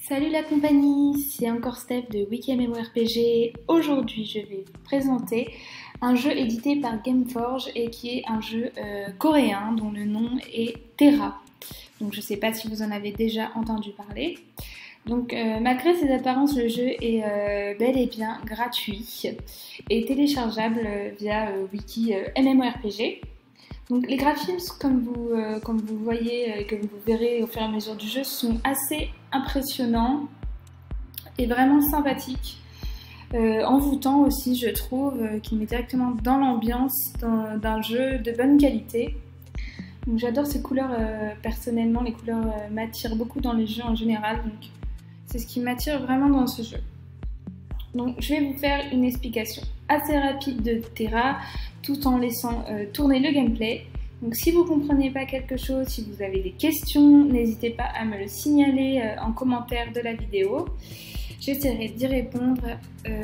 Salut la compagnie, c'est encore Steph de WikiMMORPG. Aujourd'hui, je vais vous présenter un jeu édité par Gameforge et qui est un jeu coréen dont le nom est Terra. Donc je ne sais pas si vous en avez déjà entendu parler. Donc malgré ses apparences, le jeu est bel et bien gratuit et téléchargeable via Wiki MMORPG. Donc les graphismes, comme vous voyez, comme vous verrez au fur et à mesure du jeu, sont assez impressionnants et vraiment sympathiques. Envoûtants aussi, je trouve, qui met directement dans l'ambiance d'un jeu de bonne qualité. Donc j'adore ces couleurs, personnellement, les couleurs m'attirent beaucoup dans les jeux en général, donc c'est ce qui m'attire vraiment dans ce jeu. Donc je vais vous faire une explication assez rapide de Terra, tout en laissant tourner le gameplay. Donc si vous ne comprenez pas quelque chose, si vous avez des questions, n'hésitez pas à me le signaler en commentaire de la vidéo. J'essaierai d'y répondre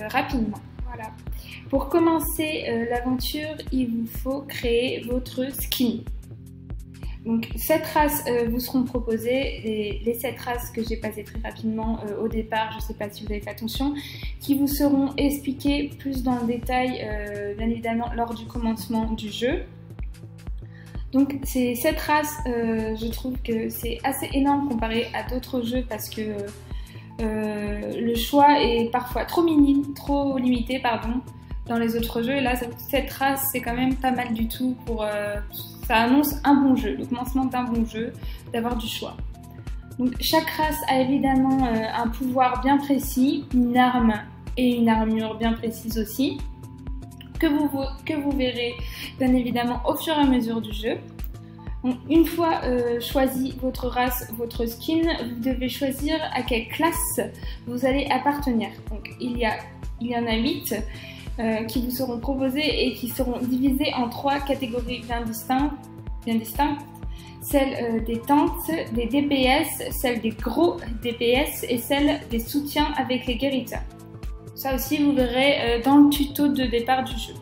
rapidement. Voilà. Pour commencer l'aventure, il vous faut créer votre skin. Donc 7 races vous seront proposées, les 7 races que j'ai passées très rapidement au départ, je ne sais pas si vous avez fait attention, qui vous seront expliquées plus dans le détail, bien évidemment, lors du commencement du jeu. Donc ces 7 races, je trouve que c'est assez énorme comparé à d'autres jeux parce que le choix est parfois trop limité dans les autres jeux. Et là, cette race, c'est quand même pas mal du tout pour... ça annonce un bon jeu, le commencement d'un bon jeu, d'avoir du choix. Donc chaque race a évidemment un pouvoir bien précis, une arme et une armure bien précises aussi, que vous verrez bien évidemment au fur et à mesure du jeu. Donc, une fois choisi votre race, votre skin, vous devez choisir à quelle classe vous allez appartenir. Donc il y en a 8 qui vous seront proposées et qui seront divisées en 3 catégories bien distinctes. Celle des tanks, des DPS, celle des gros DPS et celle des soutiens avec les guérisseurs. Ça aussi vous verrez dans le tuto de départ du jeu.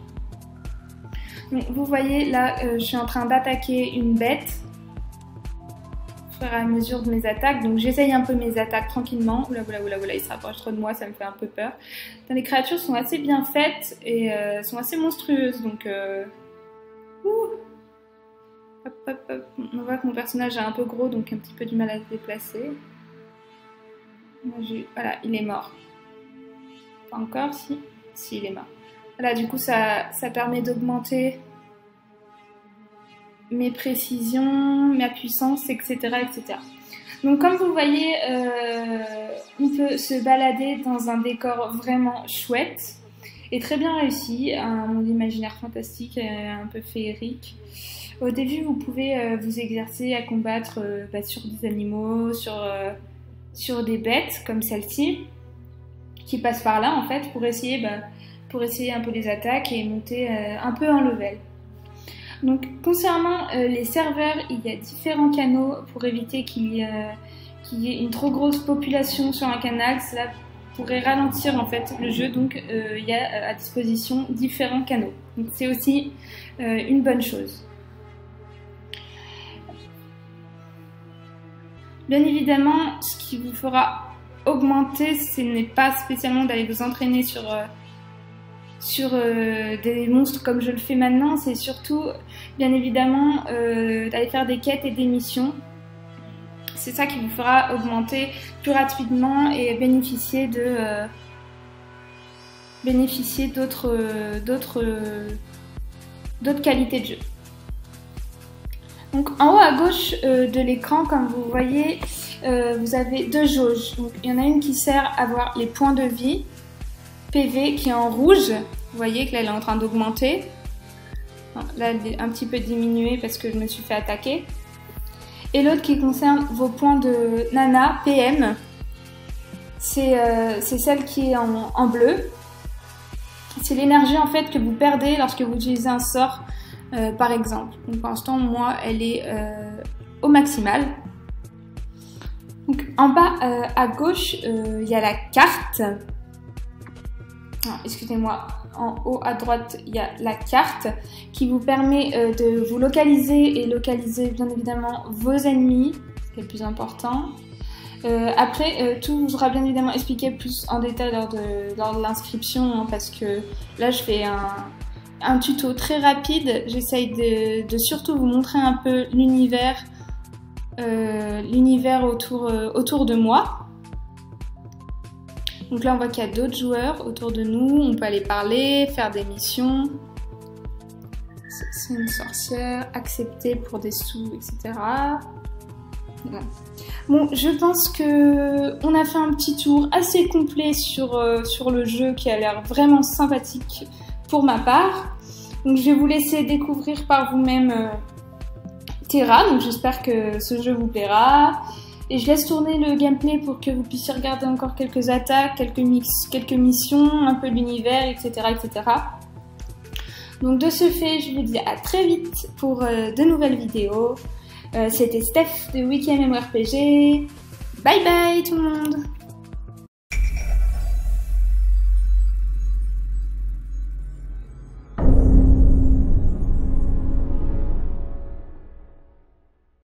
Donc, vous voyez là, je suis en train d'attaquer une bête au fur et à mesure de mes attaques. Donc j'essaye un peu mes attaques tranquillement. Oula, il se rapproche trop de moi, ça me fait un peu peur. Les créatures sont assez bien faites et sont assez monstrueuses. Donc on voit que mon personnage est un peu gros, donc un petit peu du mal à se déplacer. Voilà, il est mort. Pas encore, si il est mort. Voilà, du coup ça permet d'augmenter mes précisions, ma puissance, etc. etc. Donc comme vous voyez, on peut se balader dans un décor vraiment chouette et très bien réussi, un monde imaginaire fantastique, un peu féerique. Au début, vous pouvez vous exercer à combattre sur des animaux, sur des bêtes comme celle-ci, qui passent par là en fait pour essayer un peu les attaques et monter un peu en level. Donc concernant les serveurs, il y a différents canaux pour éviter qu'il y ait une trop grosse population sur un canal. Cela pourrait ralentir en fait le jeu, donc il y a à disposition différents canaux. Donc c'est aussi une bonne chose. Bien évidemment, ce qui vous fera augmenter, ce n'est pas spécialement d'aller vous entraîner sur des monstres comme je le fais maintenant, c'est surtout bien évidemment d'aller faire des quêtes et des missions. C'est ça qui vous fera augmenter plus rapidement et bénéficier d'autres qualités de jeu. Donc en haut à gauche de l'écran, comme vous voyez, vous avez 2 jauges. Donc, il y en a une qui sert à voir les points de vie, PV qui est en rouge. Vous voyez que là elle est en train d'augmenter. Là elle est un petit peu diminuée parce que je me suis fait attaquer. Et l'autre qui concerne vos points de Nana, PM. C'est celle qui est en bleu. C'est l'énergie en fait que vous perdez lorsque vous utilisez un sort par exemple. Donc pour l'instant moi elle est au maximal. Donc en bas à gauche il y a la carte. Excusez-moi, en haut à droite il y a la carte qui vous permet de vous localiser et localiser bien évidemment vos ennemis, ce qui est le plus important. Après, tout vous sera bien évidemment expliqué plus en détail lors de l'inscription, hein, parce que là je fais un tuto très rapide. J'essaye de surtout vous montrer un peu l'univers autour de moi. Donc là on voit qu'il y a d'autres joueurs autour de nous, on peut aller parler, faire des missions. C'est une sorcière, accepter pour des sous, etc. Bon, je pense qu'on a fait un petit tour assez complet sur le jeu qui a l'air vraiment sympathique pour ma part. Donc je vais vous laisser découvrir par vous-même Terra, donc j'espère que ce jeu vous plaira. Et je laisse tourner le gameplay pour que vous puissiez regarder encore quelques attaques, quelques missions, un peu l'univers, etc., etc. Donc de ce fait, je vous dis à très vite pour de nouvelles vidéos. C'était Steph de Wiki MMORPG. Bye bye tout le monde!